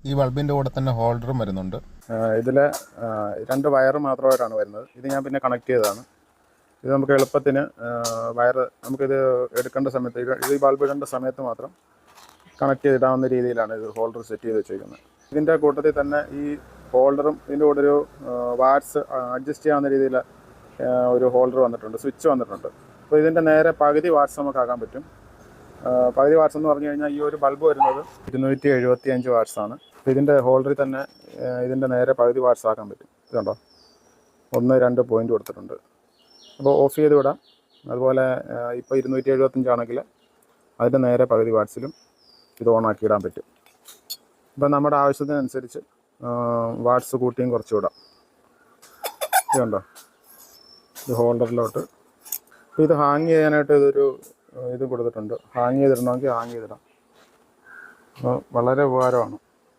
ഈ ബൾബിൻ്റെ കൂടെ തന്നെ ഹോൾഡറും വരുന്നുണ്ട്. ഇതിൽ 2 വയർ മാത്രമായിട്ടാണ് വരുന്നത്. ഇത് ഞാൻ പിന്നെ കണക്ട് ചെയ്തതാണ്. ഇത് നമുക്ക് എളുപ്പത്തിന് വയർ നമുക്കിത് എടുക്കേണ്ട സമയത്ത് ഈ ബൾബ് ഇടേണ്ട സമയത്ത് മാത്രം കണക്ട് ചെയ്തിടാവുന്ന രീതിയിലാണ് ഇത് ഹോൾഡർ സെറ്റ് ചെയ്ത് വെച്ചേക്കുന്നത്. ഇതിൻ്റെ കൂട്ടത്തിൽ തന്നെ ഈ ഹോൾഡറും ഇതിൻ്റെ കൂടെ ഒരു വാട്ട്സ് അഡ്ജസ്റ്റ് ചെയ്യാവുന്ന രീതിയിൽ ഒരു ഹോൾഡർ വന്നിട്ടുണ്ട്, സ്വിച്ച് വന്നിട്ടുണ്ട്. അപ്പോൾ ഇതിൻ്റെ നേരെ പകുതി വാട്ട്സ് നമുക്ക് ആക്കാൻ പറ്റും. പകുതി വാട്ട്സ് എന്ന് പറഞ്ഞു കഴിഞ്ഞാൽ ഈ ഒരു ബൾബ് വരുന്നത് 275 വാട്ട്സാണ്. അപ്പോൾ ഇതിൻ്റെ ഹോൾഡറിൽ തന്നെ ഇതിൻ്റെ നേരെ പകുതി വാട്ട്സ് ആക്കാൻ പറ്റും. ഇതുണ്ടോ, 1-2 പോയിൻ്റ് കൊടുത്തിട്ടുണ്ട്. അപ്പോൾ ഓഫ് ചെയ്ത് വിടാം. അതുപോലെ ഇപ്പോൾ 275 ആണെങ്കിൽ അതിൻ്റെ നേരെ പകുതി വാട്ട്സിലും ഇത് ഓണാക്കി ഇടാൻ പറ്റും. അപ്പോൾ നമ്മുടെ ആവശ്യത്തിനനുസരിച്ച് വാട്ട്സ് കൂട്ടിയും കുറച്ച് വിടാം. ഇതുണ്ടോ, ഇത് ഹോൾഡറിലോട്ട്. അപ്പോൾ ഇത് ഹാങ് ചെയ്യാനായിട്ട് ഇത് കൊടുത്തിട്ടുണ്ട്. ഹാങ് ചെയ്തിടണമെങ്കിൽ ഹാങ് ചെയ്തിടാം. വളരെ ഉപകാരമാണ്.